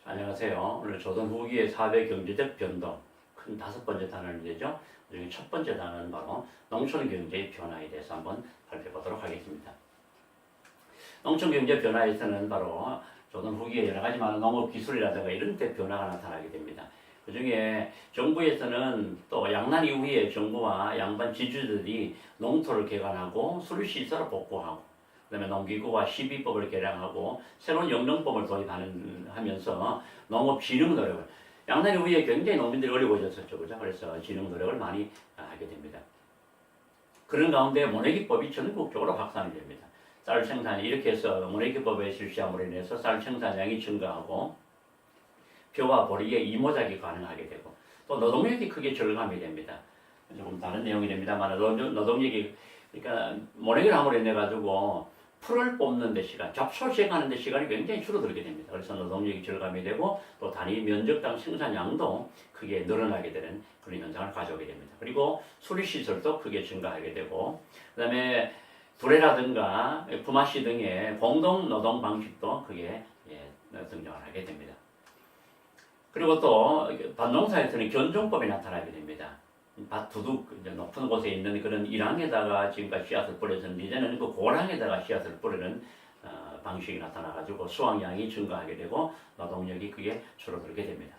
안녕하세요. 오늘 조선 후기의 사회 경제적 변동, 큰 5번째 단어는 되죠. 그중에 첫 번째 단어는 바로 농촌 경제의 변화에 대해서 한번 살펴보도록 하겠습니다. 농촌 경제 변화에서는 바로 조선 후기에 여러 가지 많은 농업 기술이라든가 이런 데 변화가 나타나게 됩니다. 그 중에 정부에서는 또 양난 이후에 정부와 양반 지주들이 농토를 개간하고 수리시설을 복구하고 그다음에 농기구와 시비법을 개량하고 새로운 영농법을 도입하면서 농업 진흥 노력을 양난 이후에 굉장히 농민들이 어려워졌었죠, 그죠? 그래서 진흥 노력을 많이 하게 됩니다. 그런 가운데 모내기법이 전국적으로 확산이 됩니다. 쌀 생산이 이렇게 해서 모내기법을 실시함으로 인해서 쌀 생산량이 증가하고 벼와 보리의 이모작이 가능하게 되고 또 노동력이 크게 절감이 됩니다. 조금 다른 내용이 됩니다만 노동력이 그러니까 모내기를 함으로 인해 가지고 풀을 뽑는 데 시간, 잡초식하는 데 시간이 굉장히 줄어들게 됩니다. 그래서 노동력이 절감이 되고 또 단위 면적당 생산량도 크게 늘어나게 되는 그런 현상을 가져오게 됩니다. 그리고 수리시설도 크게 증가하게 되고 그다음에 두레라든가 품앗이 등의 공동 노동 방식도 크게 등장을 하게 됩니다. 그리고 또 밭농사에서는 견종법이 나타나게 됩니다. 밭 두둑 높은 곳에 있는 그런 일항에다가 지금까지 씨앗을 뿌려졌는데 이제는 그 고랑에다가 씨앗을 뿌리는 방식이 나타나가지고 수확량이 증가하게 되고 노동력이 크게 줄어들게 됩니다.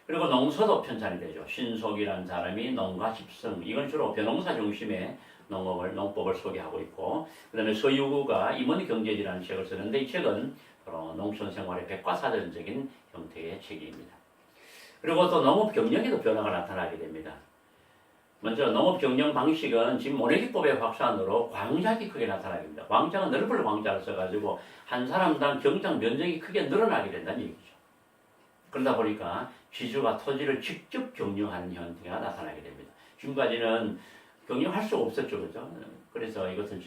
그리고 농서도 편찬이 되죠. 신속이라는 사람이 농가 집성 이건 주로 벼농사 중심의 농법을 소개하고 있고 그다음에 서유구가 임원경제지라는 책을 쓰는데 이 책은 바로 농촌 생활의 백과사전적인 형태의 책입니다. 그리고 또 농업 경영에도 변화가 나타나게 됩니다. 먼저 농업 경영 방식은 지금 모내기법의 확산으로 광작이 크게 나타나게 됩니다. 광작은 넓은 광작을 써가지고 한 사람당 경작 면적이 크게 늘어나게 된다는 얘기죠. 그러다 보니까 지주가 토지를 직접 경영하는 형태가 나타나게 됩니다. 지금까지는 경영할 수가 없었죠, 그죠? 그래서 이것은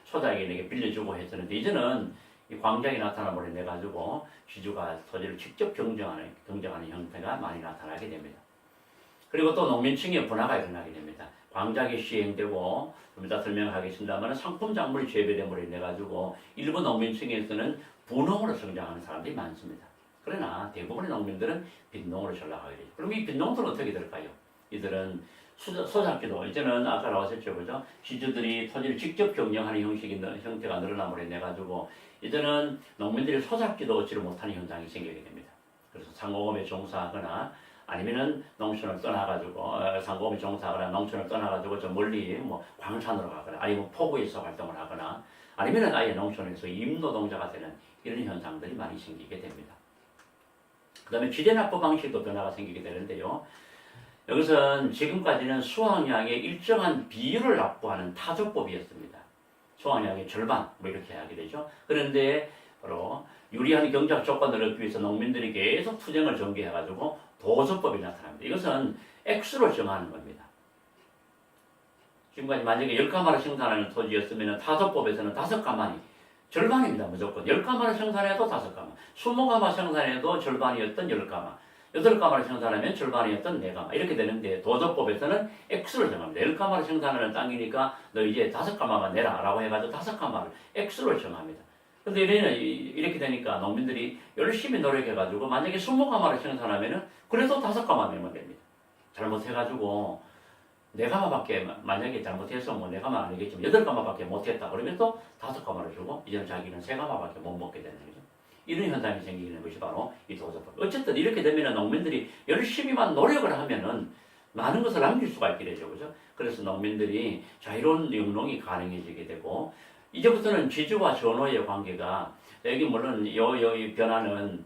소작에게 빌려주고 했었는데 이제는 이 광작이 나타남으로 인해 가지고 지주가 토지를 직접 경영하는 형태가 많이 나타나게 됩니다. 그리고 또 농민층의 분화가 일어나게 됩니다. 광작이 시행되고 좀 이따 설명하겠습니다만 상품 작물이 재배됨으로 인해 가지고 일부 농민층에서는 분홍으로 성장하는 사람들이 많습니다. 그러나 대부분의 농민들은 빈농으로 전락하게 되죠. 그럼 이 빈농들은 어떻게 될까요? 이들은 소작지도 이제는 아까 나왔었죠, 그죠? 지주들이 토지를 직접 경영하는 형태가 늘어남으로 인해 가지고 이제는 농민들이 소작지도 얻지를 못하는 현상이 생기게 됩니다. 그래서 상공업에 종사하거나 아니면은 농촌을 떠나가지고 상공업에 종사하거나 농촌을 떠나가지고 저 멀리 뭐 광산으로 가거나 아니면 포구에서 활동을 하거나 아니면은 아예 농촌에서 임노동자가 되는 이런 현상들이 많이 생기게 됩니다. 그 다음에 지대납부 방식도 변화가 생기게 되는데요. 여기서는 지금까지는 수확량의 일정한 비율을 납부하는 타조법이었습니다. 수확량의 절반 뭐 이렇게 하게 되죠. 그런데 바로 유리한 경작 조건을 얻기 위해서 농민들이 계속 투쟁을 전개해가지고 도조법이 나타납니다. 이것은 액수로 정하는 겁니다. 지금까지 만약에 10가마를 생산하는 토지였으면 타조법에서는 5가마니 절반입니다. 무조건 10가마를 생산해도 5가마 20가마 생산해도 절반이었던 10가마 8가마를 생산하면 절반이었던 4가마 이렇게 되는데 도조법에서는 액수를 정합니다. 10가마를 생산하는 땅이니까 너 이제 5가마만 내라 라고 해가지고 5가마를 액수를 정합니다. 근데 이렇게 되니까 농민들이 열심히 노력해가지고 만약에 20가마를 생산하면은 그래도 5가마 내면 됩니다. 잘못해가지고 4가마밖에 만약에 잘못해서 뭐 4가마 아니겠지만 8가마밖에 못했다 그러면 또 5가마를 주고 이제는 자기는 3가마밖에 못 먹게 되는 거죠. 이런 현상이 생기는 것이 바로 이 도조법. 어쨌든 이렇게 되면은 농민들이 열심히만 노력을 하면은 많은 것을 남길 수가 있게 되죠, 그죠? 그래서 농민들이 자유로운 영농이 가능해지게 되고. 이제부터는 지주와 전호의 관계가 여기 물론 이 변화는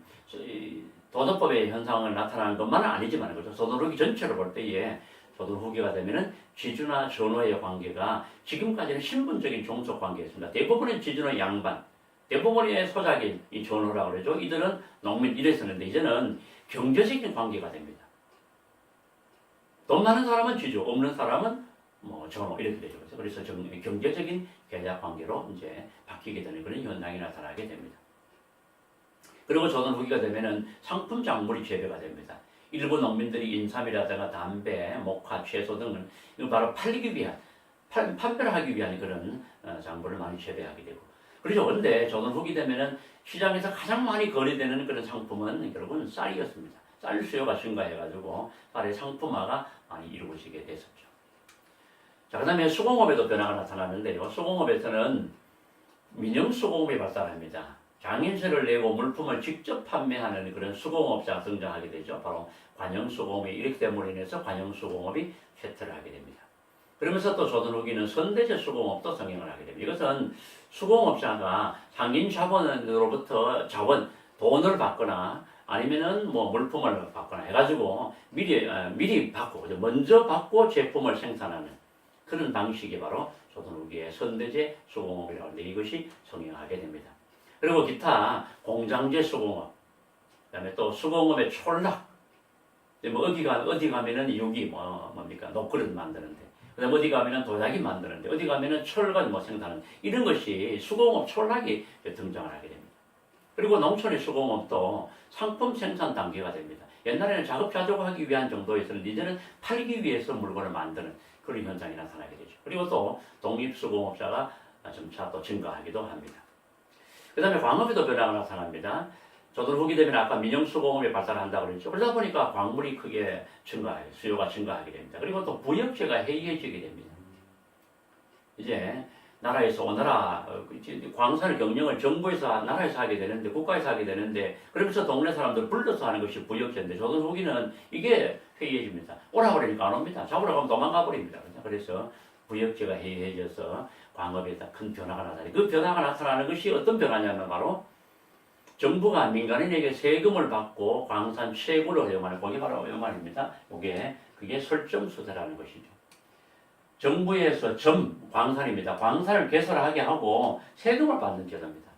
도덕법의 현상을 나타나는 것만은 아니지만 그죠. 소도루기 전체로 볼 때에 소도후기가 되면은 지주나 전호의 관계가 지금까지는 신분적인 종속 관계였습니다. 대부분의 지주는 양반, 대부분의 소작이 이 전호라고 그러죠. 이들은 농민 이랬었는데 이제는 경제적인 관계가 됩니다. 돈 많은 사람은 지주, 없는 사람은 뭐 전호 이렇게 되죠. 그래서 경제적인 계약 관계로 이제 바뀌게 되는 그런 현상이 나타나게 됩니다. 그리고 조선 후기가 되면은 상품 작물이 재배가 됩니다. 일부 농민들이 인삼이라든가 담배, 목화, 채소 등은 이거 바로 팔리기 위한 판별하기 위한 그런 작물을 많이 재배하게 되고 그렇죠. 그런데 조선 후기 되면은 시장에서 가장 많이 거래되는 그런 상품은 결국은 쌀이었습니다. 쌀 수요가 증가해가지고 쌀의 상품화가 많이 이루어지게 됐었죠. 자, 그 다음에 수공업에도 변화가 나타나는데요. 수공업에서는 민영수공업이 발달합니다. 장인세를 내고 물품을 직접 판매하는 그런 수공업자가 등장하게 되죠. 바로 관영수공업이 이렇게 됨으로 인해서 관영수공업이 쇠퇴를 하게 됩니다. 그러면서 또 조선 후기는 선대제 수공업도 성행을 하게 됩니다. 이것은 수공업자가 상인 자본으로부터 돈을 받거나 아니면은 뭐 물품을 받거나 해가지고 미리 받고 먼저 받고 제품을 생산하는 그런 방식이 바로 조선 후기의 선대제 수공업이라고 하는데 이것이 성행하게 됩니다. 그리고 기타 공장제 수공업, 그다음에 또 수공업의 촌락, 뭐 어디 가면은 유기 뭡니까 녹그릇 만드는데, 그다음 어디 가면은 도자기 만드는데, 어디 가면은 철근 뭐 생산하는 이런 것이 수공업 촌락이 등장을 하게 됩니다. 그리고 농촌의 수공업도 상품 생산 단계가 됩니다. 옛날에는 자급자족하기 위한 정도에서는 이제는 팔기 위해서 물건을 만드는 그런 현상이 나타나게 되죠. 그리고 또 독립수공업자가 점차 또 증가하기도 합니다. 그 다음에 광업에도 변화가 나타납니다. 조선 후기 되면 아까 민영수공업이 발달한다고 그랬죠. 그러다 보니까 광물이 크게 수요가 증가하게 됩니다. 그리고 또 부역제가 해이해지게 됩니다. 이제 나라에서 오너라 광산 경영을 정부에서 나라에서 하게 되는데 국가에서 하게 되는데 그러면서 동네 사람들 불러서 하는 것이 부역제인데 조선 후기는 이게 해이해집니다. 오라 그러니까 안 옵니다. 잡으러 가면 도망가 버립니다. 그래서 부역제가 해이해져서 광업에 큰 변화가 나타나요. 그 변화가 나타나는 것이 어떤 변화냐면 바로 정부가 민간인에게 세금을 받고 광산 채굴을 허용하는 그게 바로 이 말입니다. 그게 설정수대라는 것이죠. 정부에서 광산입니다. 광산을 개설하게 하고 세금을 받는 제도입니다.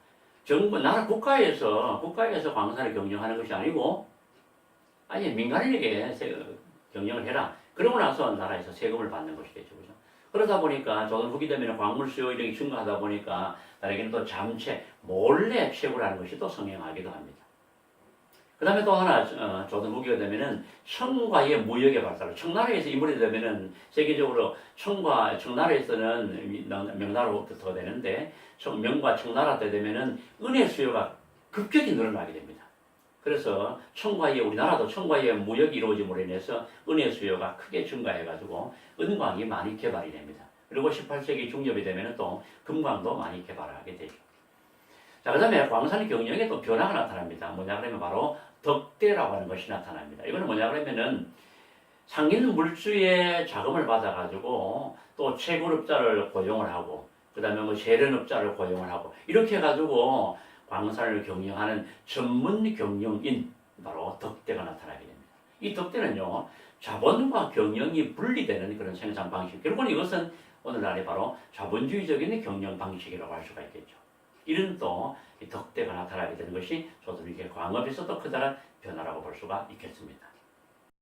국가에서 광산을 경영하는 것이 아니고 아니 민간인에게 경영을 해라. 그러고 나서 나라에서 세금을 받는 것이겠죠. 그죠? 그러다 보니까 조선 후기 되면 광물 수요 이력이 증가하다 보니까 나에게는 또 잠체 몰래 채굴하는 것이 또 성행하기도 합니다. 그 다음에 또 하나 조선 후기가 되면은 청과의 무역의 발달. 청나라에서 인물이 되면은 세계적으로 청나라에서는 명나라부터 되는데 명과 청나라 때 되면은 은혜 수요가 급격히 늘어나게 됩니다. 그래서 우리나라도 청과의 무역이 이루어짐으로 인해서 은혜 수요가 크게 증가해가지고 은광이 많이 개발이 됩니다. 그리고 18세기 중엽이 되면은 또 금광도 많이 개발하게 되죠. 자, 그 다음에 광산 경영에 또 변화가 나타납니다. 뭐냐 그러면 바로 덕대라고 하는 것이 나타납니다. 이거는 뭐냐 그러면은 상인 물주의 자금을 받아가지고 또 채굴업자를 고용을 하고 그 다음에 뭐 재련업자를 고용을 하고 이렇게 해가지고 광산을 경영하는 전문 경영인 바로 덕대가 나타나게 됩니다. 이 덕대는요 자본과 경영이 분리되는 그런 생산 방식. 결국은 이것은 오늘날의 바로 자본주의적인 경영 방식이라고 할 수가 있겠죠. 이런 또 덕대가 나타나게 되는 것이 조선위기의 광업에서도 커다란 변화라고 볼 수가 있겠습니다.